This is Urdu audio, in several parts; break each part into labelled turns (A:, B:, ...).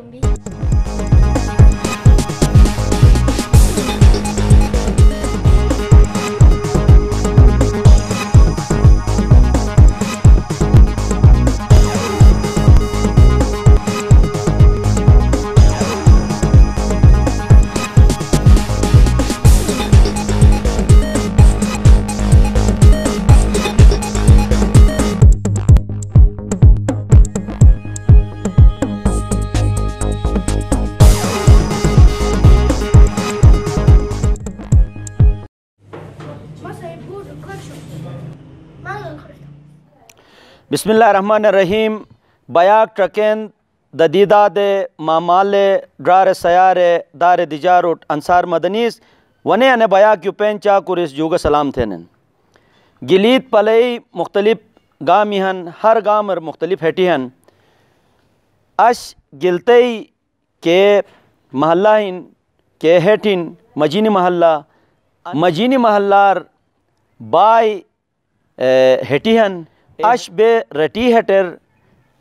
A: معلوم بھی.
B: بسم اللہ الرحمن الرحیم. بیاک ٹرکین ددیدہ دے مامالے ڈرار سیارے دار دیجاروٹ انصار مدنیس ونے انے بیاک یو پینچا کورس جوگا سلام تھینن. گلیت پلئی مختلف گامی ہن ہر گامر مختلف ہیٹی ہن اش گلتئی کے محلہ ہن کے ہیٹن مجینی مجینی محلار بائی ہیٹی ہن اش بے رٹی ہٹر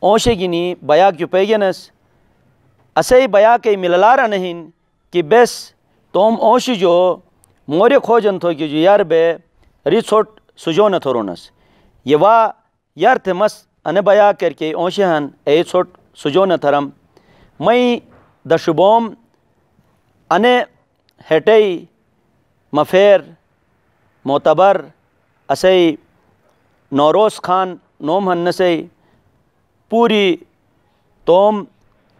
B: اوشے گینی بیاک یو پیگنس اسے بیاک مللارا نہیں کہ بیس توم اوشی جو موری کھوجن تھو کہ جو یار بے ریچوٹ سجون تھورونس یہ وا یار تھمس ان بیاک کر کے اوشے ہن اے چھوٹ سجون تھرم مئی دشبوم انے ہٹئی مفیر معتبر اسے نوروز خان نوم ہن نسے پوری توم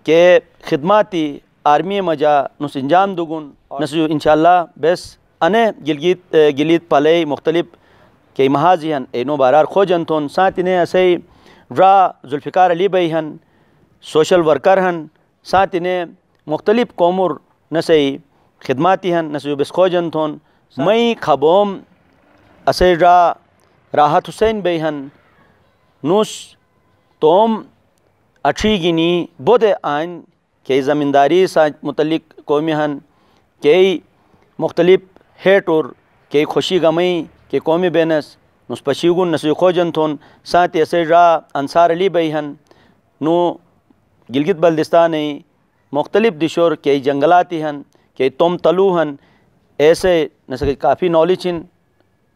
B: کے خدماتی آرمی مجا نس انجام دگن نسو انشاءاللہ بیس انے گلیت پلئی مختلف کے محاذی ہن اینو بارار کھوجن تھون ساتھنے اسے ڈرا ذوالفقار علی بھائی ہن سوشل ورکر ہن ساتھنے مختلف قومر نسے خدماتی ہن نسو بیس کھوجن تھون مئی خبوم اسے ڈرا راحت حسین بھائی ہن نوس توم اٹھی گینی بود آئین کے زمینداری سا متعلق قومی ہن کئی مختلف ہیٹور کئی خوشی غمی کے قومی بینس نس پشیگن نسو کھوجن تھون ساتھ اسے را انصار علی بھائی ہن نو گلگت بلدستانی مختلف دشور کئی جنگلاتی ہن کئی توم تلو ہن ایسے نسے کافی نالج ہن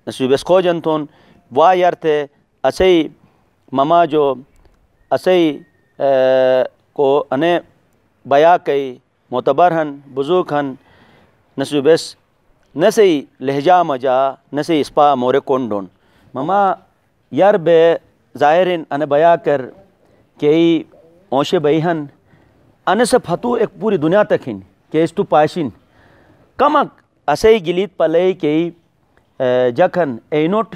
B: نسو بیس کھوجن تھون وا یار تھے اسے مما جو اسے کو انے بیا کئی معتبر ہن بزرگ ہن نسو بیس نسے لہجہ مجا نسے اسپا مورے کونڈون مما یار بے ظاہرین انے بیا کر کئی اوشے بئی ہن انے سے پھتو ایک پوری دنیا تک ہن کہ اس تو پاشین کمک اسے گلیت پلئی کئی جکھن اینوٹ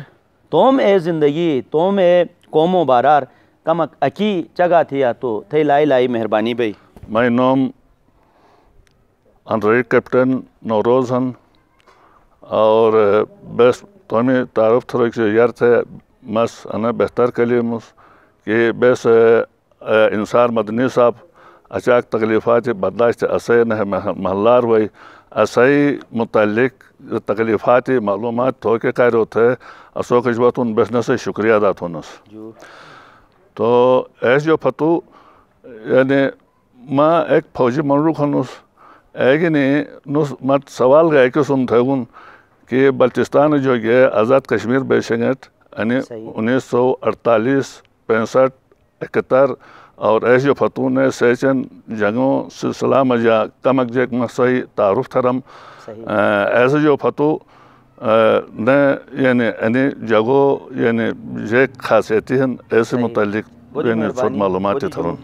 B: توم اے زندگی توم اے قومو بارار کمک اکی چگا تھیا تو تھے لائی مہربانی بھائی.
C: مائی نام آنرری کیپٹن نوروز ہن اور بس تومی تعارف تھرک سے یار تھے مس انا بہتر کلیمس کہ بس انصار مدنی صاحب اچاک تکلیفات برداشت اسے نہ محلار ہوئی اسائی متعلق تکلیفاتی معلومات تھو کے قائر ہوتے اسو کجواتون بسنے سے شکریہ ادا تھونس. تو ایس جو فتو یعنی ماں ایک فوجی منروخ ہنوس ایگنی نوس مت سوال گئے کہ سم تھےگن کہ بلتستان جو گئے آزاد کشمیر بیشنگت یعنی 1948 65 71 اور ایس جو فتو نے سیچن جنگوں سلسلہ مجا کمک جیک مسئی تعارف تھرم ایسے جو فتو نے یعنی جگو یعنی جیک خاصیتی ہیں ایسے متعلق یعنی چھوٹ معلوماتی تھرون.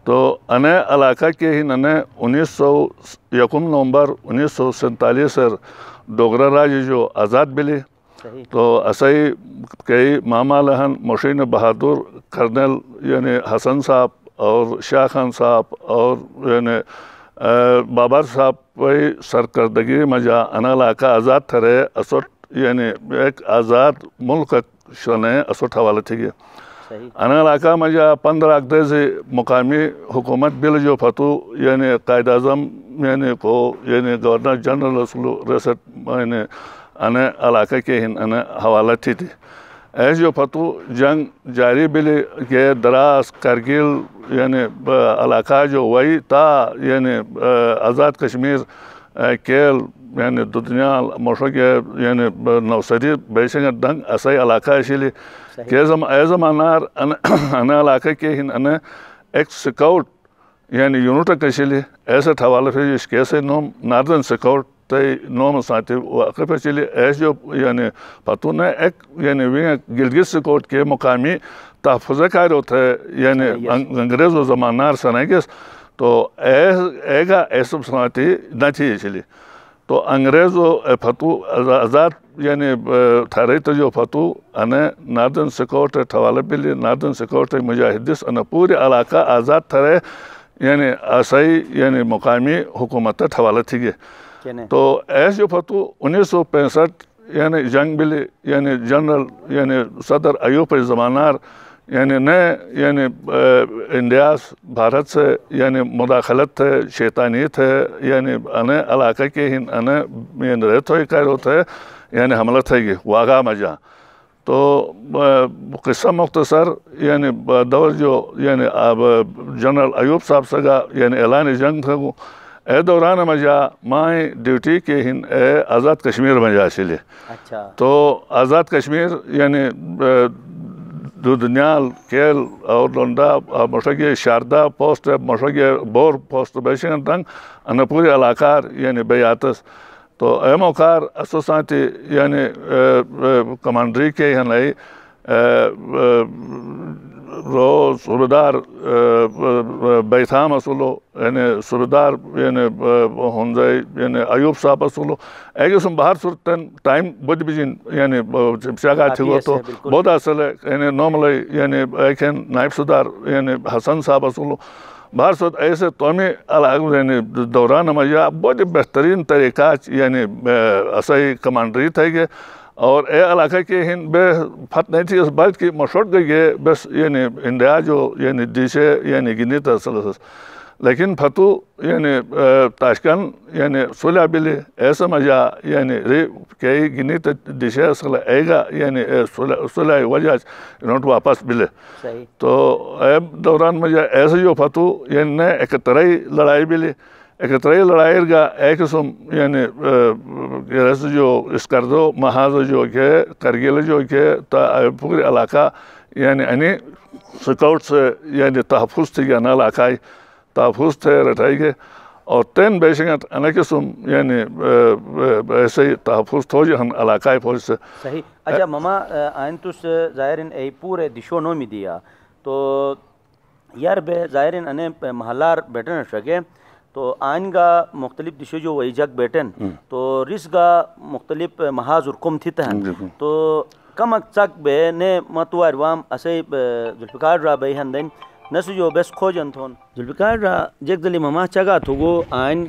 C: تو انے علاقہ کے ہی ننے 1 نومبر 1947 ڈوگرا راج جو آزاد بلی تو اسائی کئی ماما لہن مشین بہادر کرنل یعنی حسن صاحب اور شاہ خان صاحب اور یعنی بابر صاحب پہ سرکردگی مجا انا علاقہ آزاد تھرے اسوٹ یعنی ایک آزاد ملک شنے اسوٹ حوالہ تھی گئے. انا علاقہ مجا 15 اقدیزی مقامی حکومت بل جو فتو یعنی قائد اعظم یعنی کو یعنی گورنر جنرل ریسٹ یعنی انا علاقہ کے ہن انا حوالہ تھی. ایس جو پتو جنگ جاری بلی کہ دراز کرگل یعنی علاقہ جو وی تا یعنی آزاد کشمیر کیل یعنی دنیال مشرق یعنی نوسری بیشنگ دنگ اسائی علاقہ شیلی کیزم ایزم انار ان علاقہ کے ہن ان ایک سکاؤٹ یعنی یونٹ کشیلی ایسے حوالہ پھر اس کیسے نوم ناردن سکاؤٹ تی نوم سانتی واقع پر چلی ایس جو یعنی پتو نے ایک یعنی گلگت سکاؤٹ کے مقامی تحفظہ کار ہوتا ہے یعنی انگریز و زمانار سنائگس تو ایگا ایسم سناتی نہ تھی چلی تو انگریز و پتو آزاد یعنی تھاری تو جو پتو انہیں ناردن سکاؤٹ حوالہ بلی ناردن سکاؤٹ مجاہدس انہیں پوری علاقہ آزاد تھرے یعنی آسائی یعنی مقامی حکومت حوالہ تھی گئے تو ایس جو پتو 1965 یعنی جنگ بلی یعنی جنرل یعنی صدر ایوب زمانار یعنی نئے یعنی انڈیاز بھارت سے یعنی مداخلت تھے شیطانیت ہے یعنی انہیں علاقہ کے ہن انہیں مین رہت ہوئی کار ہوتا ہے یعنی حملہ تھے گی واقع مجا تو قصہ مختصر یعنی دور جو یعنی جنرل ایوب صاحب سگا یعنی اعلان جنگ تھا وہ اے دوران مجا مائیں ڈیوٹی کے ہن آزاد کشمیر مجا چلے تو آزاد کشمیر یعنی دنیال کیل اور لنڈا مشرقی شاردا پوسٹ مشرقی بور پوسٹ بیشنگ دنگ ان پوری علاقہ یعنی بیاتس تو اے موقع اسوسانتی یعنی کمانڈری کے ہن ای رو صوبیدار بیتھام اصولو یعنی صوبیدار یعنی ہنزائی یعنی ایوب صاحب اصولو ایک اسم باہر صورتن ٹائم بود بجین یعنی شاگا تھی گو تو بہت اصل ہے یعنی نارملی یعنی ایک نائب صدار یعنی حسن صاحب اصولو باہر صورت ایسے تومی علاقہ یعنی دوران مجھا بہت بہترین طریقہ یعنی اسائی کمانڈری تھے گے اور اے علاقہ کے ہن بے پھت نہیں تھی اس بات کی مشہور گئے بس یعنی انڈیا جو یعنی دیشے یعنی گنی تسلسل لیکن پھتو یعنی تاشکن یعنی سولہ بلی ایسا مجا یعنی ری کئی گنی دیشے اصل ایگا یعنی سولہ وجہ انہوں واپس بلے تو اے دوران مجا ایسا جو پھتو یعنی ایک طرحی لڑائی بلی ایک طرحی لڑائی گا ایک قسم یعنی جو اس کردو محاذ جو کہ کرگل جو کہ پوری علاقہ یعنی انی سکاؤٹ سے یعنی تحفظ تھی گیا علاقائی تحفظ تھے رٹائی گئے اور تین بیشنگت انا قسم یعنی ایسے ہی تحفظ تھو جو ہم علاقائی فوج سے
B: صحیح اچھا ماما آئین توس ظاہرین ای پورے دشو نومی دیا تو یار بے ظاہرین انہیں محلار بیٹھن شکے تو آئین گا مختلف دشو جو وہی جگ بیٹن تو رس گا مختلف محاذ ارکم تھی تہن تو کم اکچک بے نے متوار وام اسے ذوالفقار را بے ہندن نسو جو بیس کھوجن تھون ذوالفقار را جگ دلی مما چگا تو گو آئین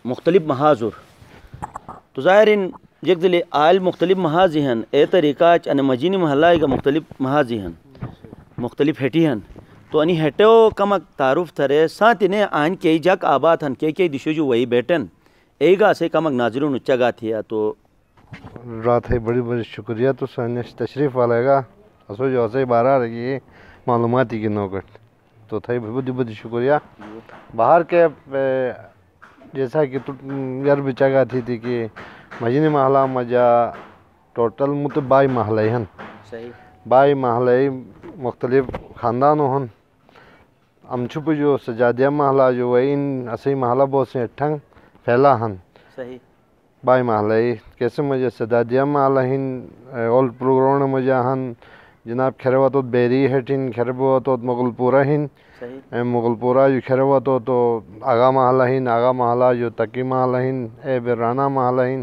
B: مختلف محاذر تو ظاہرین جگ دلی آئل مختلف محاذی ہن اے طریقہ ان مجینی محلہ کا مختلف محاذی ہن مختلف ہیٹی ہن تو انہی ہٹو کمک تعارف تھرے ساتھ انہیں آئین کئی جگ آباد ہن کئی دشو جو وہی بیٹن ایگا سے کمک ناظرون اچگا تھیا تو
A: رات ہے بڑی بڑی شکریہ تو سننے تشریف والے گا اسو جو اسے بارہ رہی معلوماتی کی نوکٹ تو تھا بڑی بڑی شکریہ باہر کے جیسا کہ یار بچگا تھی کہ مجینی محلہ مجا ٹوٹل بائی محلے ہن بائی محلے مختلف خاندانوں ہن ہم چھپ جو سجادیہ محلہ جو ہے ان اسی محلہ بہت سے ٹھنگ پھیلا ہن بائی محلہ کیسے مجھے سجادیہ محلہ ہن اول پروگرام مجھے ہن جناب کھرواتوت بیری ہٹن کھرواتوت مغل پورہ ہن مغل پورہ جو کھرواتو تو آغا محلہ ہن آغا محلہ جو تکی محلہ ہن اے بیرانہ محلہ ہن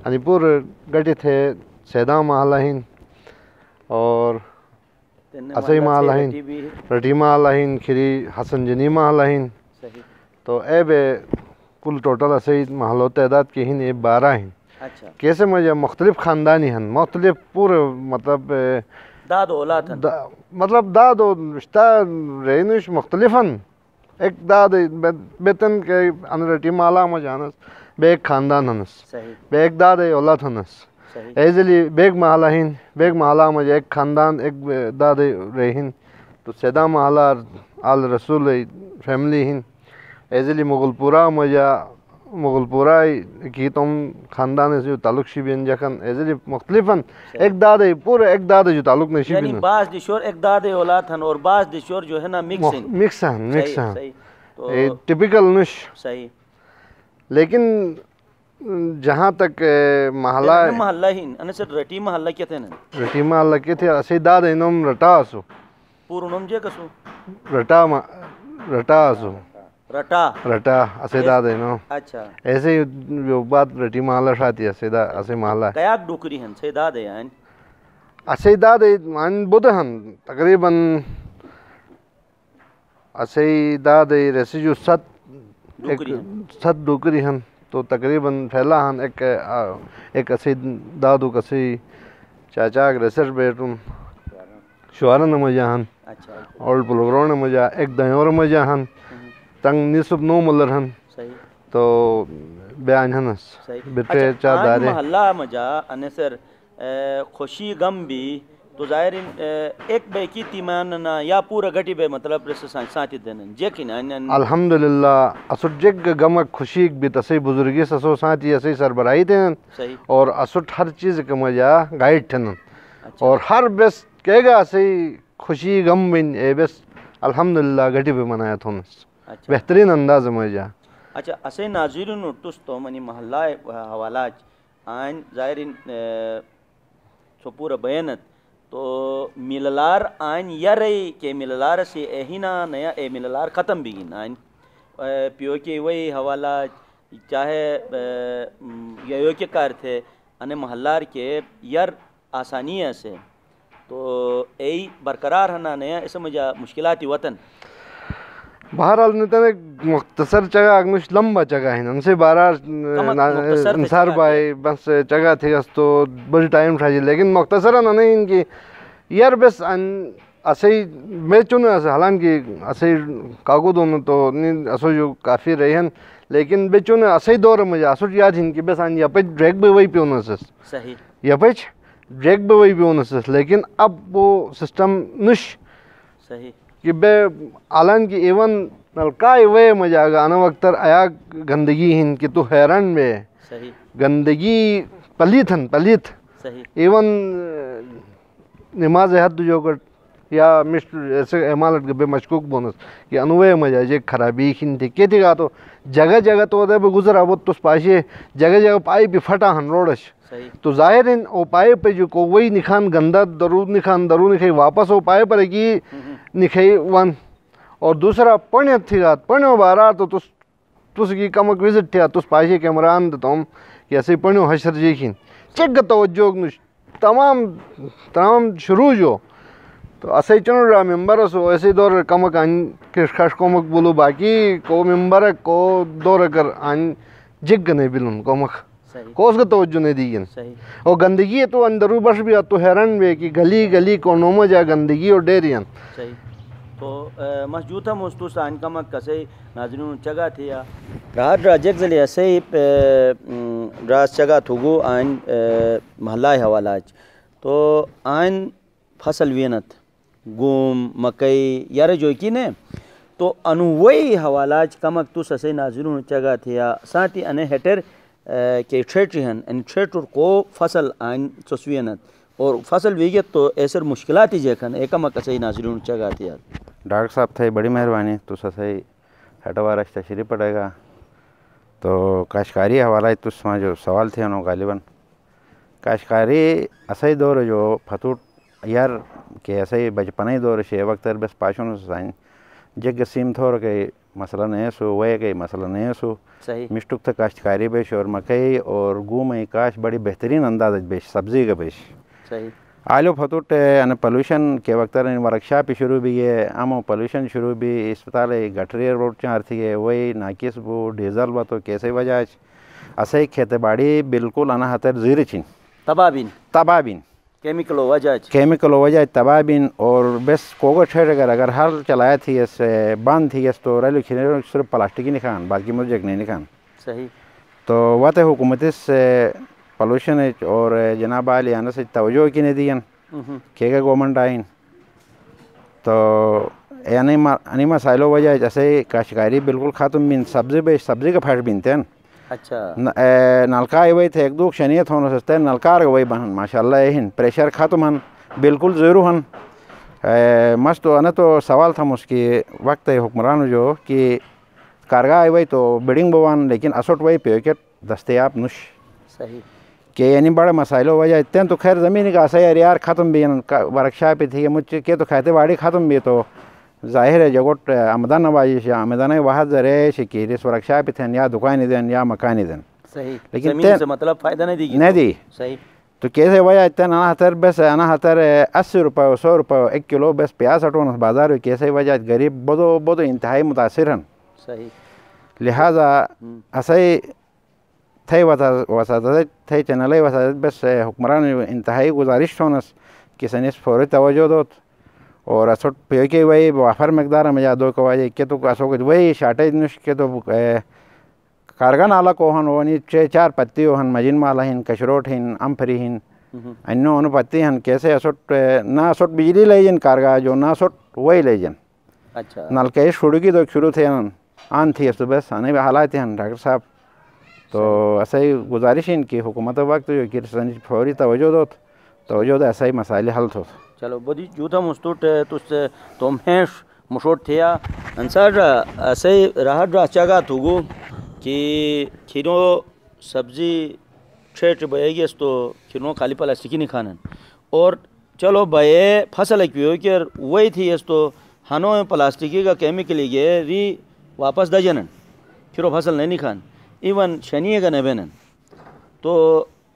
A: یعنی پور گٹی تھے سیدہ محلہ ہن اور اسی محلہ ہن رٹی محلہ ہن کھری حسن جنی محلہ ہن تو اے بے کل ٹوٹل اسی محلوں تعداد کی ہن اے 12 ہن کیسے مجھے مختلف خاندانی ہن مختلف پورے مطلب
B: داد اولاد ہن
A: مطلب داد و رشتہ رینش مختلف ہن ایک داد بیتن کے ان رٹی محلہ مجھے ہنس بے ایک خاندان ہنس بے ایک داد اولاد ہنس ایزلی بیگ محلہ ہن بیگ محلہ مجھے ایک خاندان ایک دادے رہن تو سیدہ محلہ آل رسول فیملی ہن ایزلی مغل پورہ مغل پورہ کی تم خاندان سے تعلق شبین جکن ایزلی مختلفاً ایک دادے پورے ایک دادے جو تعلق نہیں شبین
B: یعنی بعض دشور ایک دادے اولاد ہیں اور بعض دشور جو ہے نا مکس ہیں
A: ٹپیکل نش
B: صحیح.
A: لیکن جہاں تک
B: محلہ ہی انہیں سر رٹی محلہ کہتے ہیں
A: رٹی محلہ کہتے ہیں اسی دادے نوم رٹا آسو
B: پورو نوم جے کسو
A: رٹا آسو رٹا اسے دادے نو
B: اچھا
A: ایسے جو بات رٹی محلہ شاتی ہے سیدہ اسے محلہ
B: کیاک ڈوکری ہیں سی دادے ہیں
A: اسے دادے مان بودھ ہیں تقریباً اسے دادے ریسی جو ست ڈوکری ہیں تو تقریباً پھیلا ہیں ایک اسے دادو کسی چاچاک ریسر بیٹن شوارن مجھا ہیں اور پلوگرون مجھا ایک دائیور مجھا ہیں تنگ نصب نو ملر ہیں تو بیان ہیں بیٹے چاہ دارے
B: محلہ مجھا انیسر خوشی غم بھی تو ظاہر ایک بے کی تیماننا یا پورا گھٹی بے مطلب رسو سانتی دینن جیکن
A: الحمدللہ اسوٹ جگ غمک خوشیک بھی تسی بزرگی سسو سانتی اسی سربراہی دینن اور اسوٹ ہر چیز کا مجھا گائیڈ تھنن اور ہر بس کہے گا اسی خوشی غم بین اے بس الحمدللہ گھٹی بے منایا تھونس بہترین انداز مجھا.
B: اچھا اسے ناظرین ارتس تو منی محلہ حوالاج آئین ظاہرین سو پورا بیانت تو مللار آئین یا رئی کہ مللار سے ایہینا نیا اے مللار ختم بھی گین آئین پیو کے وہی حوالاج چاہے یو کے کار تھے انہیں محلار کے یر آسانیہ سے تو ای برقرار ہنا نیا اس مجھا مشکلاتی وطن
A: بہرحال نتنے مختصر جگہ اگنش لمبا جگہ ہیں ان سے بارہ انصار بائی بس جگہ تھی اس تو بڑی ٹائم تھا جی لیکن مختصرا نہیں ان کی یار بس اسے میں چنے حالانکہ اسے کاغو دونوں تو اسو جو کافی رہے ہیں لیکن بے چنے اسے دور مجھے اسوٹ یاد ہیں کہ بس یپچ ڈریک بھی وہی پیونا سس
B: صحیح
A: یپچ ڈریک بھی وہی پیونا سس لیکن اب وہ سسٹم نش
B: صحیح
A: کہ بے آلان کی ایون نلکائی وے مجھا گانا وقتر آیا گندگی ہن کہ تو حیران بے گندگی پلیت ایون نماز حد جو کر یا ایسے امالت بے مشکوک بونس کہ انوے مجھا جے خرابی ہن تھی کہ تھی گا تو جگہ جگہ تو دے بے گزرا وہ تو پاشے جگہ جگہ پائی بھی پھٹا ہن روڑش تو ظاہر ان او پائے پہ جو کو وہی نکھان گندہ درود نکھائی واپس او پائے پر کی نکھائی ون اور دوسرا پڑھنے تھی رات پڑھنے بارا تو تس کی کمک وزٹ تھیا تس پاشے کیمران تم کہ ایسے پڑھنے حشر جیکھین چک توجہ تمام شروع جو تو اسے چنو رہا ممبر سو ایسے دور کمک آن کش کمک بولو باقی کو ممبر کو دور کر آن جگ نہیں بلن کمک کو اس کا توجہ نہیں دیگن اور گندگی ہے تو اندرو بش بھی تو حیران بھی کہ گلی کو نومہ جا گندگی اور ڈیرین
B: تو مسجود ہم اس تو سان کمک کسے ناظرین چگہ تھی یا رات راجک زلی ایسے راس چگہ تھوگو آئین محلہ حوالاج تو آئین فصل وینت گوم مکئی یار جو کی نے تو انوئی حوالاج کمک تو سسے ناظرین چگہ تھی یا ساتھی انہیں ہیٹر کہ ٹھیٹری ہیں ان ٹھیٹر کو فصل آئین چسوینت اور فصل ویگت تو ایسر مشکلاتی جیکن ایکم کسی ناظرین چگہ تھی یا
D: ڈاکٹر صاحب تھے بڑی مہربانی تو سسے ہٹوارش تشریف پڑے گا تو کاشکاری حوالہ تو سما جو سوال تھے انہوں غالباً کاشکاری اسے دور جو پھتوٹ یار کہ ایسے بچپنائی دور شے وقت بس پاشون سائن جگ سیم تھور کے مسئلہ نہیں سو وہ کہ مسئلہ نہیں سو مشتک تھا کاشتکاری بیش اور مکئی اور گوم کاش بڑی بہترین انداز بیش سبزی کا بیش آلو پھتوٹ ان پولوشن کے وقت ورکشاپ شروع بھی ہے امو پولوشن شروع بھی اسپتال گٹری روڈ چار تھی ہے وہی ناکس بو ڈیزل با تو کیسے وجہ اسے کھیت باڑی بالکل انا ہتر زیر چین تبابین کیمیکل وجہ تبابین اور بس کوگو ٹھہر اگر ہر چلایا تھی اس باندھ تھی اس تو ریلو کھینے صرف پلاسٹک ہی نکھان باقی مجھے نہیں نکھان تو وہ حکومت سے پولوشن اور جناب عالی آنے سے توجہ کی نہیں دین کہ گورنمنٹ آئین تو یعنی مسائلوں وجہ جیسے کاشتکاری بالکل ختم بین سبزی کا پھیٹ بینتے ہیں.
B: اچھا
D: نلکا آئی وئی تھے ایک دو شنیت ہونا سستے ہیں نلکار وئی بہن ماشاء اللہ ہن پریشر ختم ہن بالکل زیرو ہن. مست تو انا تو سوال تھا اس کی وقت حکمران جو کہ کارگاہ آئی وئی تو بڈنگ بوان لیکن اسوٹ وئی پیکٹ دستیاب نش
B: صحیح کہ
D: یعنی بڑے مسائلوں وجہ اتنے تو خیر زمین کا صحیح یار ختم بھی ورک شاپ تھی مجھ کے تو کھاتے واڑی ختم بھی تو ظاہر ہے جگوٹ آمدان نوازش آمدان واحد ذریعے شکی رس ورک شاپ تھے یا دکانی دین یا مکانی دین
B: صحیح
D: لیکن
B: زمین سے مطلب فائدہ نہیں دی
D: نہیں دی
B: صحیح
D: تو کیسے وجہ اتنا انا ہتر بس انا ہتر 80 روپے 100 روپے 1 کلو بس پیاز ہٹون بازار کیسے وجہ غریب بدو انتہائی متاثر ہیں
B: صحیح
D: لہٰذا ایسے تھے وسادت تھے چینل وسادت بس حکمران انتہائی گزارش تھونس کہ سنس فوری توجہ دوت اور اسوٹ پی کے وہی وافر مقدار میں جا دو کو کہ تو اسو وہی شارٹیج نش کے تو کارگاہ نالا کو ہن ونی 4 پتی ہن مجین مالا ہن کشروٹ ہن امپری ہن انو ان پتی ہن کیسے اسوٹ نہ اسوٹ بجلی لے جن کارگاہ جو نہ اسوٹ وہی لے جن.
B: اچھا
D: نلکے شروع کی تو شروع تھے آن تھی اس بس آنے حالات ہیں ڈاکٹر صاحب تو ایسا ہی گزارش ان کی حکومت وقت جو کہ فوری توجہ دو توجہ دو ایسا ہی مسائل حل ہو.
B: چلو بدی جوتا مستوٹ تس تم ہیش مشوٹ تھیا انصار ایسے راہ ڈرا چگا تو کہ کھینو سبزی چھیٹ بے گیس تو کھینو خالی پلاسٹکی نہیں کھانا اور چلو بے فصل کیوں کہ وہی تھی اس تو ہنو پلاسٹکی کا کیمیکل یہ ری واپس دجنن پھر وہ فصل نہیں کھان ایون شنیے کا نبینن تو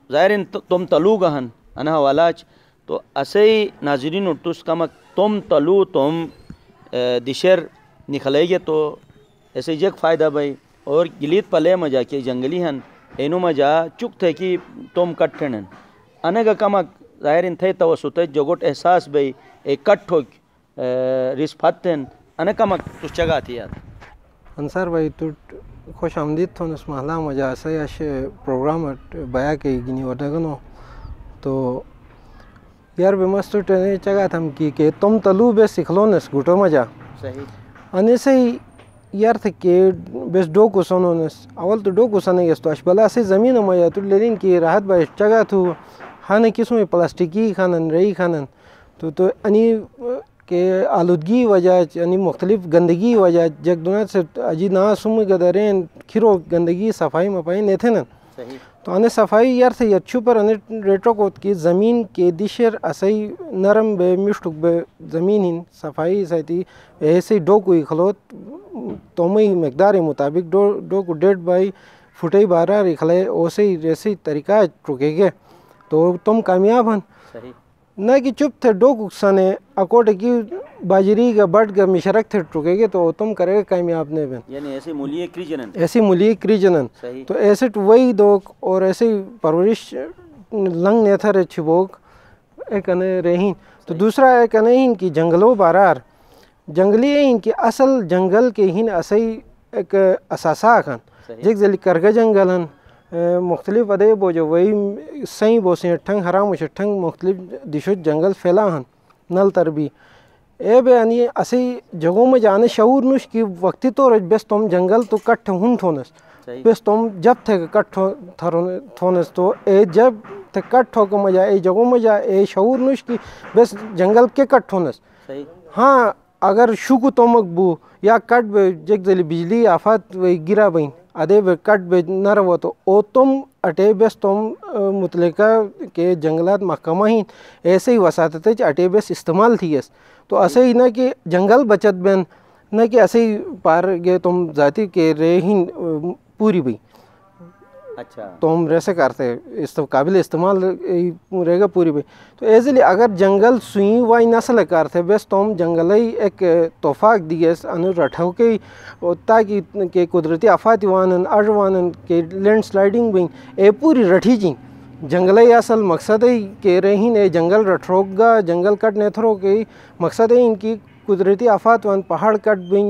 B: ظاہر تم تلو گہن انہا والاچ تو ایسے ہی ناظرین اٹھوس کمک تم تلو تم دشر نکھلے گے تو ایسے جگ فائدہ بھائی اور گلیت پلے مجا کے جنگلی ہن اینو مجا چک تھے کہ تم کٹ ٹھنن انے کا کمک ظاہر ان تھے توسط جگوٹ احساس بھائی ایک کٹ ٹھوک ریس پھتن انے کمک تو چگا تھی یاد.
E: انصار بھائی تو خوش آمدید تھو اس محلہ مجا ایسے اش پروگرام بیا کے گنی وڈگنو تو یار بے مستو ٹنے چگا تھم کہ تم تلو بے سکھلونس گٹو مجا
B: صحیح
E: انے سے یار تھے کہ بس ڈو کو سنونس اول تو ڈو کو سنے گس تو اشبلا سے زمین مجا تو لیکن کہ راحت بھائی چگا تھو ہانے قسم پلاسٹکی کھانن رئی کھانن تو انی کہ آلودگی وجہ یعنی مختلف گندگی وجہ جگ دنیا سے اجی نا سم گدرین کھرو گندگی صفائی مپائی نہیں تھے نا تو انے صفائی یار سے یچو پر انے ریٹو کو کی زمین کے دشر اسائی نرم بے مشتک بے زمین ہن صفائی سیتی ایسے ڈو کوئی خلوت تومی مقدار مطابق ڈو کو 1.5 بائی فٹائی 12 رکھلے اوسے ریسی طریقہ رکے گے تو تم کامیاب ہن
B: صحیح
E: نہ کہ چپ تھے ڈو کو سنے اکوٹ کی باجری کا بٹ کا مشرک تھے ٹرکے گے تو تم کرے گا کامیاب نہیں بن
B: یعنی ایسے مولیے کریجنن
E: ایسی مولیے کریجنن تو ایسے وہی دوک اور ایسے پرورش لنگ نیتھر چھبوک ایک انے رہین تو دوسرا ایک انے ہن کی جنگلوں بارار جنگلی ہیں کہ اصل جنگل کے ہن اسی ایک اساسا کھن جیک زلی کرگا جنگلن مختلف ادے بو جو وہی سائیں بو سے ٹھنگ حرام و ٹھنگ مختلف دشو جنگل پھیلا ہن نل تربی اے بے یعنی اسی جگہوں میں جانے شعور نش کی وقتی تو رج بس تم جنگل تو کٹ ہن تھونس بس تم جب تھے کٹ تھونس تو اے جب تھے کٹ ہو کو مجا اے جگہوں میں جا اے شعور نش کی بس جنگل کے کٹ تھونس ہاں اگر شکو تومک بو یا کٹ بے جگ زلی بجلی آفات گرا بین ادے بے کٹ بے نہ رہو تو او تم اٹے بس تم متعلقہ کے جنگلات محکمہ ہی ایسے ہی وساطت اٹے بس استعمال تھی اس تو ایسے ہی نہ کہ جنگل بچت بین نہ کہ ایسے ہی پار گئے تم ذاتی کے رہین پوری بھی
B: اچھا
E: تم رہ سے کرتے قابل استعمال رہے گا پوری بھی تو ایزلی اگر جنگل سوئیں وائی نسل کرتے بس تم جنگلی ایک توفاق دیس انو رٹھو کے تاکہ کہ قدرتی آفات وانن اڑ وانن کہ لینڈ سلائڈنگ بھی اے پوری رٹھی جیں جنگلی اصل مقصد ہے کہ رہین اے جنگل رٹھروک گا جنگل کٹ نیتھرو کے مقصد ہے ان کی قدرتی آفات وان پہاڑ کٹ بھی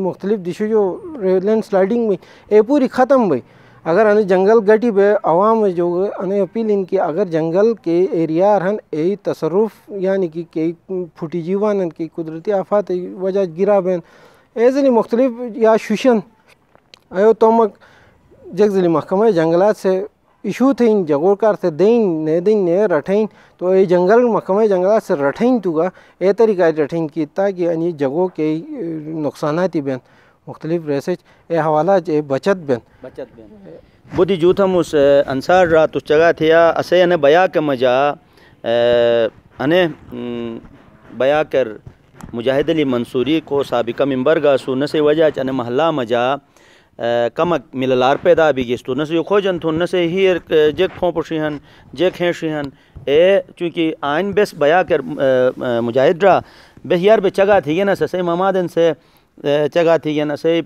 E: مختلف دشو جو لینڈ سلائڈنگ بھی اے پوری ختم بھی اگر انہیں جنگل گٹی بے عوام جو انہیں اپیل ان کی اگر جنگل کے ایریا رہن ای تصرف یعنی کہ کئی پھوٹی جیوان کی قدرتی آفات وجہ گرا بین ایزلی مختلف یا شوشن ایو تومک جگزلی محکمہ جنگلات سے ایشو تھے ان جگور کار سے دین نے رٹھیں تو یہ جنگل محکمہ جنگلات سے رٹھیں تو گا اے طریقہ رٹھیں کی تاکہ انہیں جگہوں کے نقصاناتی بین مختلف ریسچ اے حوالہ اے بچت بین
B: بودی جوتھا مس انصار رات اس جگہ تھیا اسے انہیں بیا کے مجا انہیں بیا کر مجاہد علی منصوری کو سابقہ ممبر گا سو نسے وجہ انہیں محلہ مجا کمک مللار پیدا بھی گیستو نسے یو کھوجن تھو نسے ہیر جیک پھونپشی ہن جیک ہینشی ہن اے چونکہ آئین بیس بیا کر مجاہد را بہیار بے چگا تھی گیا نا سسے مامادن سے چگا تھی گیا نا سے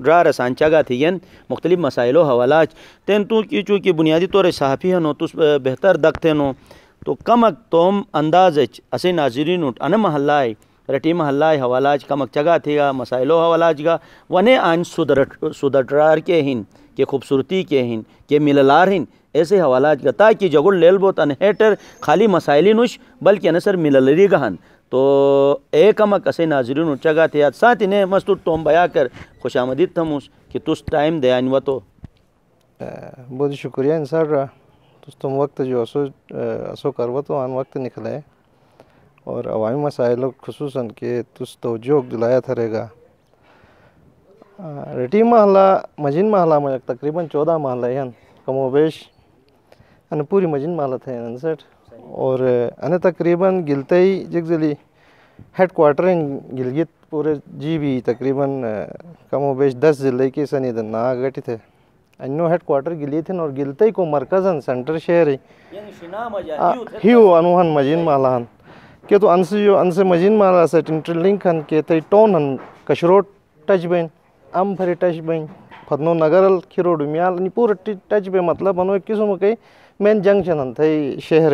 B: را رسان چگا تھی گیا مختلف مسائلوں حوالاج تین تو کی چونکہ بنیادی طور صحافی ہنو تو بہتر دکھتے نو تو کمک توم انداز اسے ناظرین اٹھ ان محلہ رٹی محلہ حوالاج کمک چگا تھی گا مسائلوں حوالاج گا ونے آن سودرار کے ہن کہ خوبصورتی کے ہن کہ مللار ہن ایسے حوالاج گا تاکہ جگڑ لیل بوت ان ہیٹر خالی مسائلی نوش بلکہ انسر مللری گہن تو اے کمک اسے ناظرین اٹھ چگا تھی ساتھ انہیں مستور توم بیا کر خوش آمدید تھموس کہ تس ٹائم دے آئین تو
A: بہت شکریہ انصار رہا تم وقت جو اسو کرو تو آن وقت نکلے اور عوامی مسائل خصوصاً کہ تس توجہ دلایا تھا رہے گا رٹی محلہ مجین محلہ میں تقریباً 14 محلہ ہیں کم و بیش ان پوری مجین محلہ تھے انسٹ اور ان تقریباً گلتے ہی جگزلی ہیڈ کوارٹرنگ گلگت پورے جی بھی تقریباً کم و بیش 10 ضلع کی سنی دن نا گٹی تھے انو ہیڈ کوارٹر گلی تھے اور گلتے کو مرکزن سینٹر شہر ہیو انوہن مجین محلہ ہن کہ تو ان سے مجین محلہ سے انٹرلنک ہن کہ تی ٹون ہن کشروٹ ٹچ بین ام پھری ٹچ بین پھدنو نگرل کھیرو ڈمیال پورا ٹچ بے مطلب انو ایک قسم کئی مین جنکشن ہن تھی شہر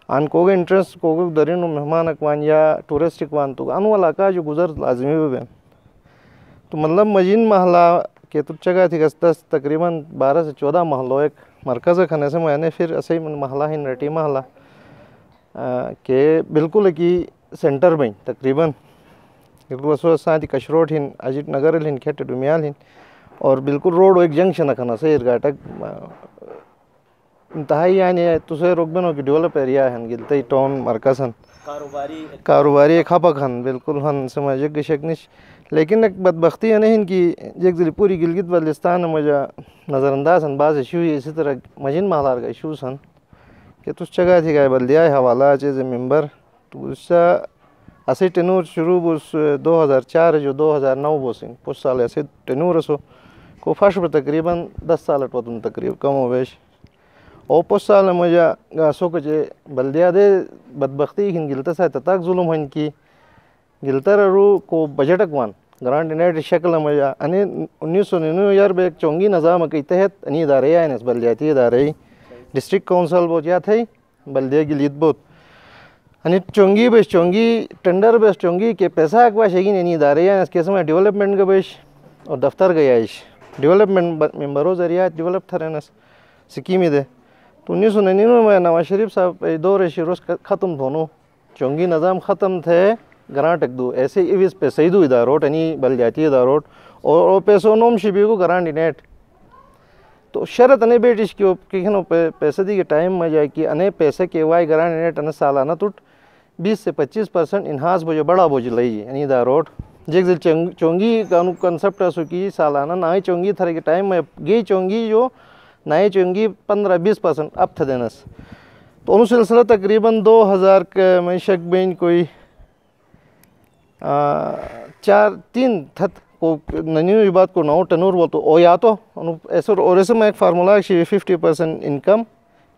A: ان کو انٹرسٹ کو درینو مہمان اکوان یا ٹورسٹ اکوان تو انو علاقہ جو گزر لازمی بھی بین تو مطلب مجین محلہ کہ تو چگہ تھی گستس تقریباً 12 سے 14 محلوں ایک مرکز کھانے سے میں نے پھر اسے محلہ ہی رٹی محلہ کہ بالکل کی سینٹر بین تقریباً بالکل ساتھ کشروٹ ہن اجیت نگر ہن کھیٹ ڈمیال ہن اور بالکل روڈ ایک جنکشن کھانا سے ارگاٹک انتہائی یعنی تو سے رقبنوں کی ڈیولپ ایریا ہن گلتے ٹاؤن مرکز ہن کاروباری ایک حپک ہن بالکل ہن سمجھ گشکنش لیکن ایک بدبختی ہے نہیں کہ جگزلی پوری گلگت بلتستان مجھے نظر انداز ہن بعض ایشو اسی طرح مجین محلہ کا ایشوز ہن کہ تس چگہ تھی گئے بلدیہ حوالہ چیز ممبر تو اس سے اسی ٹنور شروع بس 2004 جو 2009 بوسیں کچھ سال ایسے ٹنور اسو کو فرش پر تقریباً 10 سال اٹھوتن تقریباً کم و بیش اور پچھ سال مجھے گاسو کچھ بلدیہ دے بدبختی ہن گلتا سا تتاک ظلم ہن کی گلتا رو کو بجٹ اکوان گرانٹ انیٹ شکل مجھے انہیں 1999 بے ایک چونگی نظام کے تحت انہیں ادارے آئے ہیں بلدیاتی ادارے ڈسٹرکٹ کونسل بہت یا تھے بلدیہ گلیت بہت انہیں چونگی بیش چونگی ٹینڈر بیش چونگی کہ پیسہ اکوا شیگین انہیں ادارے آئے ہیں اس کیسے میں ڈیولپمنٹ کا بیش اور دفتر گیا ایش ڈیولپمنٹ ممبروں ذریعہ ڈیولپ تھا رہنا سکیمی دے تو 1999 میں نواز شریف صاحب دور شروع ختم دھونو چونگی نظام ختم تھے گرانٹ ایک دو ایسے ایویز پیسے دو اداروٹ انہیں بلدیاتی اداروٹ اور پیسوں نوم شبی کو گرانٹ انیٹ تو شرط انہیں بیٹش کی کہنو پیسے دی کے ٹائم میں جائے کہ انہیں پیسے کے وائی گرانٹ انیٹ انہیں سالانہ ٹوٹ 20 سے 25% انہاس بوجھے بڑا بوجھ لئی انہیں اداروٹ جیک چونگی کنسپٹ ایسو کی سالانہ نہ چونگی تھرے کے ٹائم میں گئی چونگی جو نئے چونگی 15-20% اب تھا دینس تو انہوں سلسلہ تقریباً 2000 کے میں شک بین کوئی 3 تھت کو ننیوی بات کو نو ٹنور بولتو او یا تو اور ایسے میں ایک فارمولا شی 50% انکم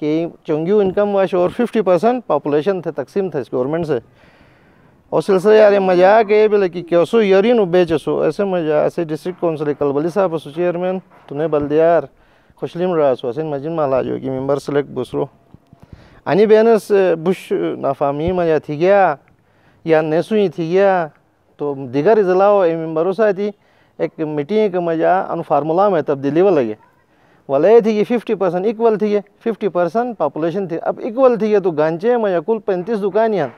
A: کہ چونگیو انکم واش اور 50% پاپولیشن تھے تقسیم تھے اس گورنمنٹ سے اور سلسلہ یار مجا کہ بلے کہ کیسو یارینو بیچسو ایسے مجا ایسے ڈسٹرکٹ کونسل کلبلی صاحب اسو چیئرمین تو نے بلدیار خوشلیم رہا سو اسے مجین مالا جو کہ ممبر سلیکٹ بسرو انی بینس بش نافامی مجا تھی گیا یا نیسوئی تھی گیا تو دیگر اضلاع ممبروں سے تھی
F: ایک میٹنگ کا مجا ان فارمولا میں تبدیلی وہ لگے والے تھی کہ 50% ایکول تھی 50% پاپولیشن تھی اب ایکول تھی تو گانچے میں کل 35 دکانیاں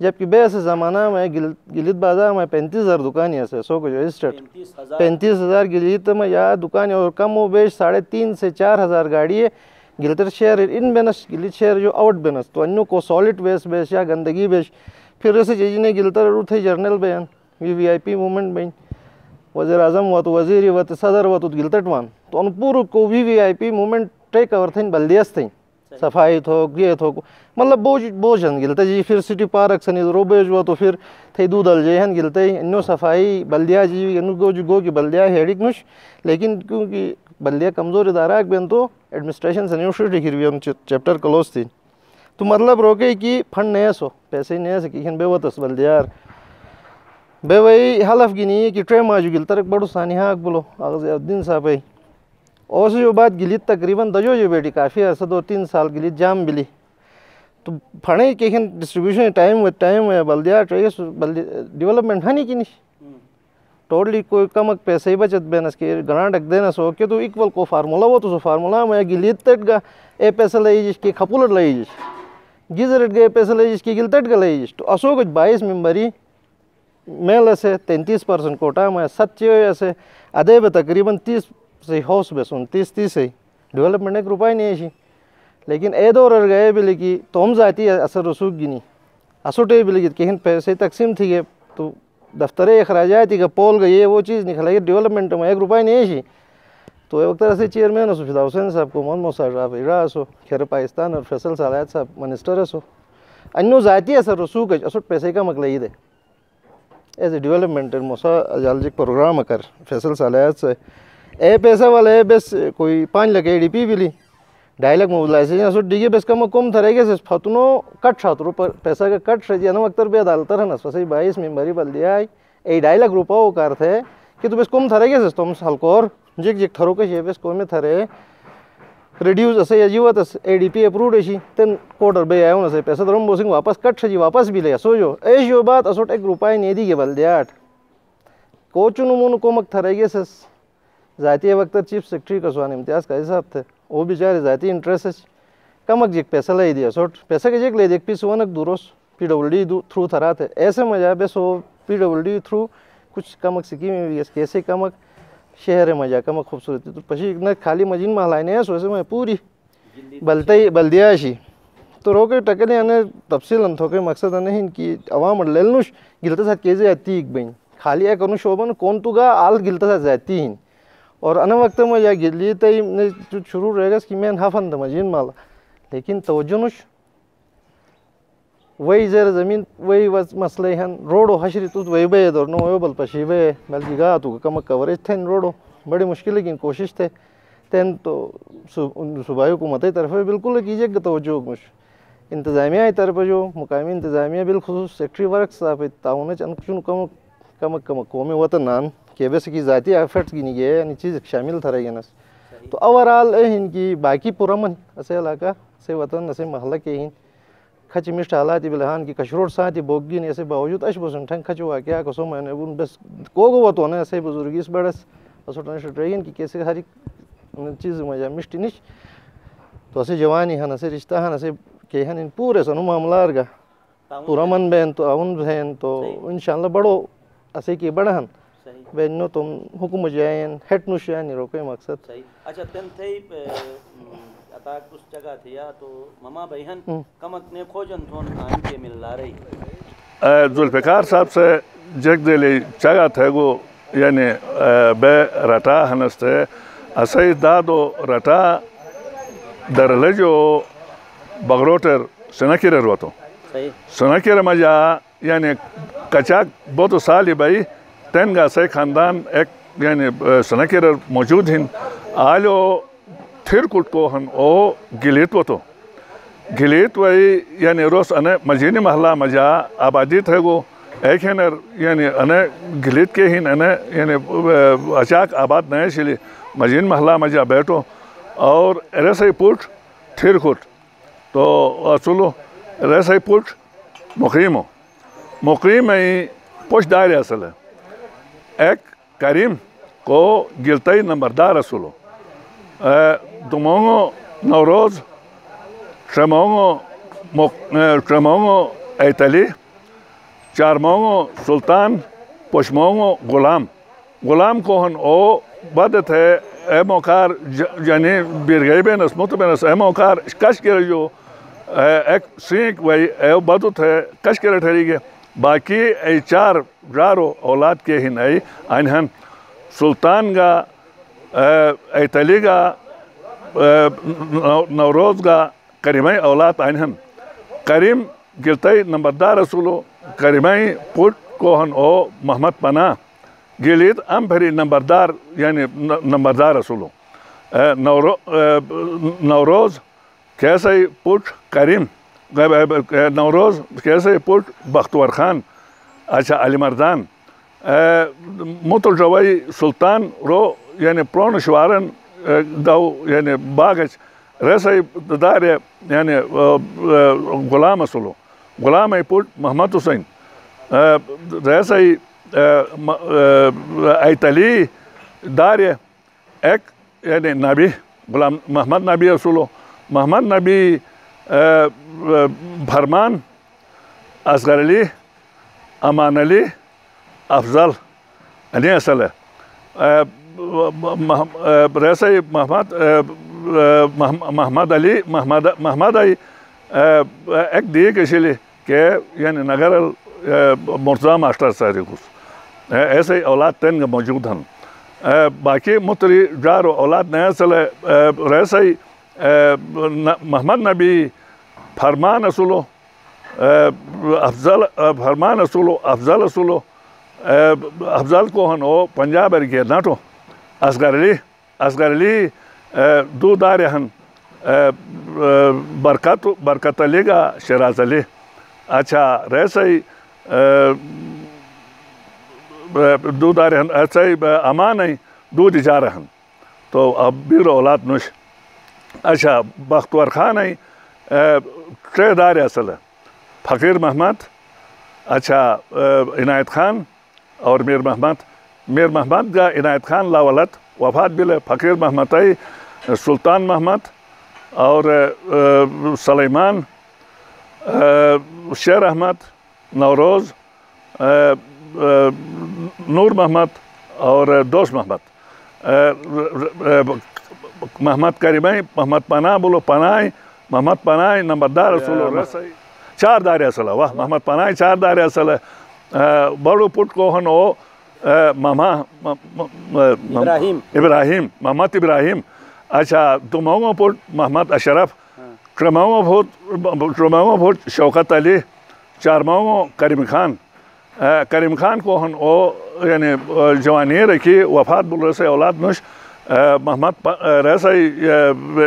F: جبکہ بے ایسے زمانہ میں گلگت بازار میں 35,000 دکانیاں سے سو کو جو رجسٹرڈ 35,000 گلگت میں یا دکانیں اور کم و بیش 3,500 سے 4,000 گاڑی ہے گلتر شہر ان بینس گلت شہر جو آؤٹ بینس تو انو کو سالڈ ویسٹ بیش یا گندگی بیش پھر ایسے جیجنے گلتر رو تھے جرنل بیان وی آئی پی مومنٹ بین وزیر اعظم و تو وزیر و تو صدر و تو گلتٹ وان تو ان پورو کو وی آئی پی مومنٹ ٹیک اوور تھیں بلدیاس تھیں صفائی تھو یہ تھو مطلب بوجھ ہن گلتا جی پھر سٹی پارک سنی روبیج ہوا تو پھر تھے دودھ الجے ہن گلتا ہی انو صفائی بلدیا جی انو گو کی بلدیا ہیڈک نش لیکن کیونکہ بلدیا کمزور ادارہ بین تو ایڈمنسٹریشن سنیو شروع کی ان چیپٹر کلوز تھی تو مطلب روکے کہ فنڈ نیا سو پیسے نیا سے کہن بے وطس بلدیار بے وہی حلف گنی ہے کہ ٹرے ماجو گلتا بڑو سانیہ بولو آغاز الدین صاحب ہے اور سے جو بات گلت تقریباً دجو جو بیٹی کافی عرصہ 2-3 سال گلت جام بلی تو پھڑے کہ ڈسٹریبیوشن ٹائم بلدیا ٹریس ڈیولپمنٹ ہے نہیں کہ نہیں ٹوٹلی کوئی کمک پیسے ہی بچت بینس کے گرانٹ اک دینا سو کہ تو ایکول کو فارمولا وہ تو سو فارمولا میں گلت تٹ گا اے پیسہ لئی جس کی کھپولٹ لئی جس گزرٹ گئے پیسہ لئی جس کی گلتٹ گا لئی جس تو اسو کچھ 22 ممبری میل سے 33% کوٹا میں 7 سے ادے بے تقریباً 30 سے ہاؤس بس 29-30 سے ڈیولپمنٹ ایک روپئے نہیں ہے لیکن اے دور گئے بھی لگی توم ذاتی اثر رسوخ گنی اسوٹے بھی لگی کہ پیسے تقسیم تھی گئے تو دفتر اخراجات کا پول گئی وہ چیز نکل گئی ڈیولپمنٹ میں 1 روپئے نہیں ہے تو ایک طرح سے چیئرمین ہو فدا حسین صاحب کو محمد موسیٰ صاحب اجرا سو خیر پاکستان اور فیصل صالحات صاحب منسٹر سو انو ذاتی اثر رسوخ اسوٹ پیسے کا مکلئی دے ایز اے ڈیولپمنٹ موسیٰ جالجک پروگرام کر فیصل صالحات سے اے پیسہ والا ہے بس کوئی 5 لاکھ ADP بھی لی 2.5 لاکھ موبلائزیشن سو ڈی بس کم تھرے گے فتنو کٹ شاطرو پر پیسہ کا کٹ رہی انو اکتر بھی عدالتر ہے نا سوسی 22 ممبری بلدیا آئی 2.5 لاکھ روپے وہ کار تھے کہ تو بس کم تھرے گے تو ہم ہلکور جگ تھرو کے یہ بس کوئی تھرے ریڈیوز اسے یجیوت ADP اپروڈ ہے تین کوٹر بے آئے انہیں پیسہ درم بوسنگ واپس کٹ جی واپس بھی لے سو جو ایش جو بات اسوٹ 1 روپئے نہیں دی گے بلدیاٹ کوچنو مونو کومک تھرے گے سس ذاتی وقت چیف سیکرٹری کا سوان امتیاز کا حساب تھے وہ بیچارے ذاتی انٹرسٹ کمک جک پیسہ لے دیا سوٹ پیسہ کے جک لے دیا پیس ونک دوروس PWD تھرو تھرا تھے ایسے مجا بس وہ PWD تھرو کچھ کمک سکیم بھی کیسے کمک شہر مجا کمک خوبصورتی تو پشی نہ خالی مجین محلہ نہیں ہے سو ایسے میں پوری بلدیا شی تو روکے ٹکنے آنے تفصیل انتھوکے مقصد نہیں کہ عوام للنوش گلتا ساتھ کیسے آتی ایک بین خالی ہے کنو شعبن کون تو گا آل گلتا ساتھ زیادتی ہیں اور انا وقت میں یا گلی تئی جو شروع رہے گا اس کی میں ہفن مجین مالا لیکن توجہ نش وہی زیر زمین وہی مسئلے ہیں روڈو حشری تو وہی بے دور نو وہی بل پشی بے بلکہ گا تو کم کوریج تھے روڈو بڑی مشکل لیکن کوشش تھے تین تو صوبائی حکومتی طرف بالکل کیجیے کہ توجہ مش انتظامیہ طرف جو مقامی انتظامیہ بالخصوص سیکٹری ورک صاحب تعاون چن کم قومی وطن نان کہ بس کی ذاتی ایفرٹس کی نہیں گئے یعنی چیز شامل تھا رہی نس تو اوورال ان کی باقی پرامن اسے علاقہ سے وطن اسے محلہ کے ہین کھچ مشت حالاتی بلحان کی کشروڑ ساتھی بوگین ایسے باوجود اش بسن ٹھنگ کھچو واقعہ کو سو میں نے بس کو وطو نے ایسے بزرگی اس بڑس اسوٹن شٹرین کی کیسے ہر چیز مجا مشتی نش تو اسے جوانی ہن اسے رشتہ ہن اسے کہ ہن ان پورے سنو معاملار گا پرامن بین تو اون بہن تو انشاءاللہ بڑو اسے کی بڑھن بینو تم حکم جائیں ہیٹ نوشیاں نہیں روکے مقصد
B: صحیح اچھا تن تھے اتاک اس جگہ تھیا تو مما بہن کمک نے کھوجن تھون آن کے مل لا رہی
C: ذوالفقار صاحب سے جگ دلی جگہ تھے گو یعنی بے رٹا ہنستے اسے دادو رٹا درلے جو بغروٹر سنکیر روتو سنکیر مجا یعنی کچاک بہت سالی بھائی تین گا سے خاندان ایک یعنی سنکیر موجود ہیں آلو تھر کٹ کو ہن او گلیت و تو گلیت وی یعنی روز انے مجینی محلہ مجا آبادی تھے گو ایک ہیں یعنی انے گلیت کے ہن انے یعنی اچاک آباد نئے شلی مجین محلہ مجا بیٹھو اور ایسے پوٹ تھر کٹ تو اصولو ایسے پوٹ مقیم میں پوش دائر اصل ہے ایک کریم کو گلتئی نمبردار رسولو دمونگو نوروز شرمونگو ایتلی چارمونگو سلطان پشمونگو غلام کوہن او بدت ہے اے موکار یعنی بیرگئی بینس مت بینس اے موکار کش کرے جو ایک سینک وی اے بدت ہے کش کرے ٹھہری گے باقی ای چار رارو اولاد کے ہن ای انہن سلطان گا ایتلی گا نوروز گا کریمائی اولاد انہن کریم گلتئی نمبردار رسولو کریمائی پوٹ کوہن او محمد پناہ گیلید امپری نمبردار یعنی نمبردار رسولو نوروز کیسے پوٹ کریم نوروز کیسے پوٹ بختور خان اچھا علی مردان متلجوائی سلطان رو یعنی پرون شوارن گو یعنی باغچ ریسے دار یعنی غلام رسولو غلام پوٹ محمد حسین ریسے ایتلی دار ایک یعنی نبی غلام محمد نبی رسولو محمد نبی بھرمان اصغر علی امان علی افضل علی اصل ریسے محمد علی محمد آئی ایک دیئے کشیلی کہ یعنی نگر مرتضی ماسٹر ساری کچھ ایسے اولاد تین موجود ہیں باقی متری جارو اولاد نیا چلے ریسے محمد نبی فرمان رسولو افضل فرمان رسولو افضل رسولو افضل کوہن او پنجاب ارگے ناٹو اصغر علی دو دار ہن برکت علی گا شیراز علی اچھا ریسے دو دار ہن ایسے امان ہیں دو دیجار ہن تو اب بیر اولاد نوش اچھا بختور خان ہیں ترے دار اصل فقیر محمد اچھا عنایت خان اور میر محمد کا عنایت خان لاولت وفات بل فقیر محمد آئی سلطان محمد اور سلیمان شیر احمد نوروز نور محمد اور دوست محمد محمد کریمائی محمد پناہ بولو پناہ محمد پناہ نمبردار رسولو رسائی چار دار اصل واہ محمد پناہ چار دار اصل بڑو پٹ کوہن او ابراہیم محمد ابراہیم اچھا دمونگو پٹ محمد اشرف ترمونگو پٹ شوکت علی چارمونگو کریم خان کوہن او یعنی جوانی رکھی وفات بول رسے اولاد نوش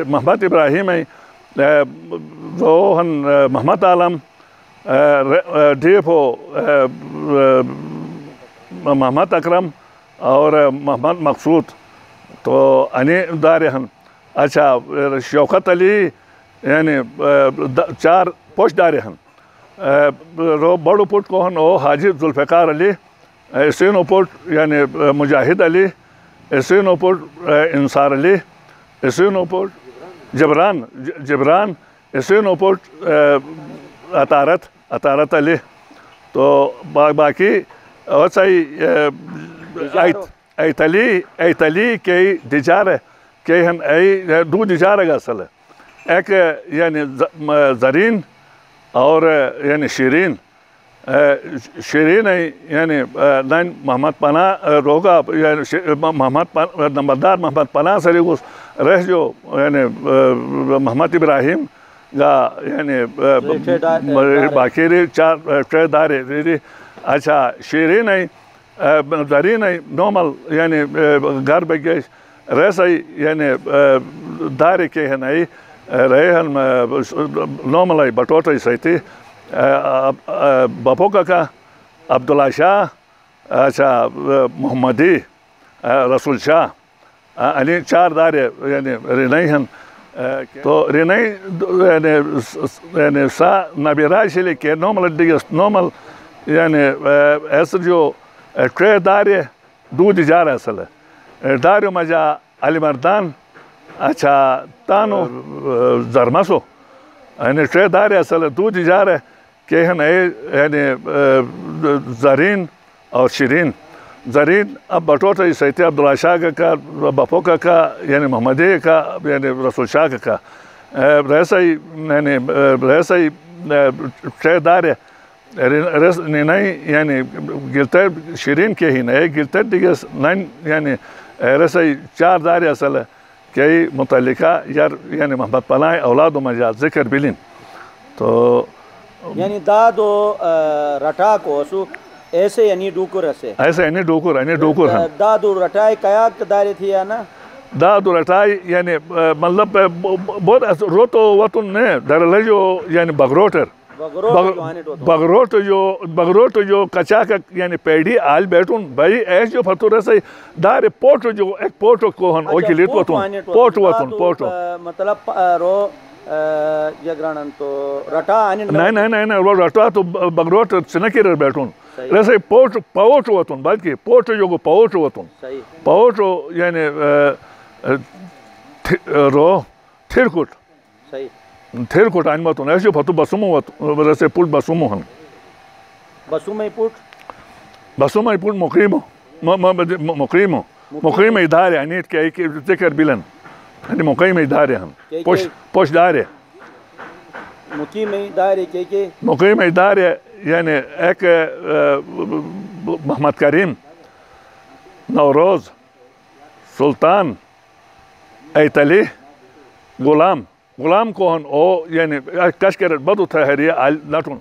C: محمد ابراہیم ہے وہ محمد عالم ڈیپ ہو محمد اکرم اور محمد مقصود تو انی دار ہن اچھا شوکت علی یعنی چار پوش دار ہن رو بڑو پٹ کوہن او حاجی ذوالفقار علی اسینو پٹ یعنی مجاہد علی اسینو پٹ انصار علی اسینو پٹ جبران اسینو پٹ اطارت علی تو باقی اور صحیح ایتلی کے دیجار کے ہن ای دو دیجار گا اصل ایک یعنی زرین اور یعنی شیرین ہے یعنی لائن محمد پناہ روگا یعنی نمبردار محمد پناہ سریگوس رہ جو یعنی محمد ابراہیم گا یعنی باقی چار دار اچھا شیرین ہے زرین ہے نومل یعنی گھر بگیش ریسے یعنی دار کے ہن ای رہے ہن نومل ہے بٹوٹے سیتی بپو کا عبداللہ شاہ اچھا محمدی رسول شاہ علی چار دار یعنی رینائی ہن تو رینائی یعنی سا نبی راشلی کے نومل دیگس نومل یعنی ایسے جو ترے دار دو دیجار اصل داریو مجا علی مردان اچھا تانو زرمسو یعنی ٹرے داری اصل دو جارے کہ یعنی زرین اور شیرین زرین اب بٹوٹا سیتی عبداللہ شاہ کا بپو کا یعنی محمدی کا یعنی رسول شاہ کا رہسائی یعنی رہسائی ٹرے داری نہیں یعنی گلتر شیرین کے ہی نہیں گلتر دیگس نین یعنی رہسائی چار داری اصل کہ متعلقہ یعنی محمد پلائیں اولاد و مجال ذکر بلین تو
B: یعنی دادو رٹا کو سو ایسے یعنی ڈوکر
C: ایسے یعنی ڈوکر ہیں
B: دادو رٹائی قیاق داری تھی یا نا
C: دادو رٹائی یعنی مطلب بہت روتو وطن نے در لجو یعنی بغروٹر بغروٹ جو کچا کا یعنی پیڑی آل بیٹون بھائی ایس جو فتو رسائی دار پوٹو جو ایک پوٹو کوہن او کی لیت وطن پوٹو
B: مطلب رو جگرانن تو رٹا آنی
C: نہیں وہ رٹا تو بغروٹ سنکی رہ بیٹون رسائی پوٹو وطن بلکہ پوٹو جو پوٹو وطن پوٹو یعنی رو تھرکوٹ تھیر کوٹ آئین باتون ایسے جو فتو بسومو رسے پوٹ بسومو ہن بسومو پوٹ مقیم ادارے انیت کے ایک ذکر بلن یعنی مقیم ادارے ہن پوش دارے مقیم ادارے یعنی ایک محمد کریم نوروز سلطان ایتلی غلام کوہن او یعنی کشکر بدو تحریہ آل لٹون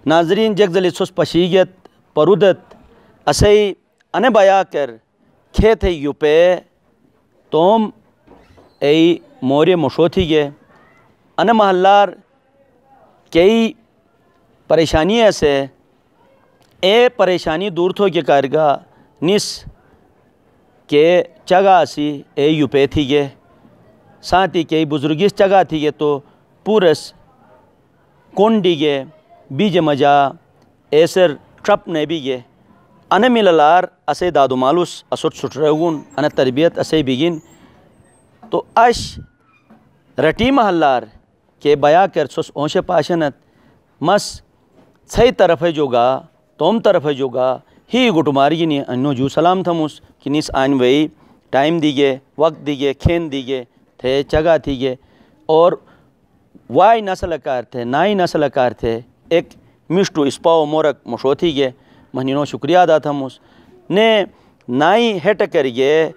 B: ناظرین جگزلی سوس پشیگت پرودت اسی انے بیا کر کھیت ہے یوپے توم ای موری مشوتھی گے انے محلار کئی پریشانی ایسے اے پریشانی دور تھو کے کارگاہ نس کے چگا اسی اے یوپے تھی گے ساتھی کئی بزرگیس چگا تھی گے تو پورس کونڈی گے بیج مجا ایسر ٹرپ نے بھی گے انے ملالار اسے دادو مالوس اسوٹ سٹ رہون انے تربیت اسے بگین تو اش رٹی محلار کے بیا کر سوس اونشے پاشنت مس صحیح طرف ہے جو گا توم طرف ہے جو گا ہی گٹو ماری گی نہیں انو جو سلام تھموس کہ نیس آئین وئی ٹائم دیگے وقت دیگے کھین دیگے تھے چگا تھی گے اور وائی نسل کار تھے نائی نسل کار تھے ایک مشٹو اسپاو مورک مشو تھی گے مہنینو شکریہ ادا تھموس نے نائی ہیٹ کر گے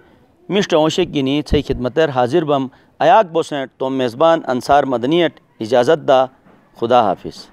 B: مشٹ اونشک گینی صحیح خدمتر حاضر بم ایاک بوسنٹ تو میزبان انصار مدنیٹ اجازت دا خدا حافظ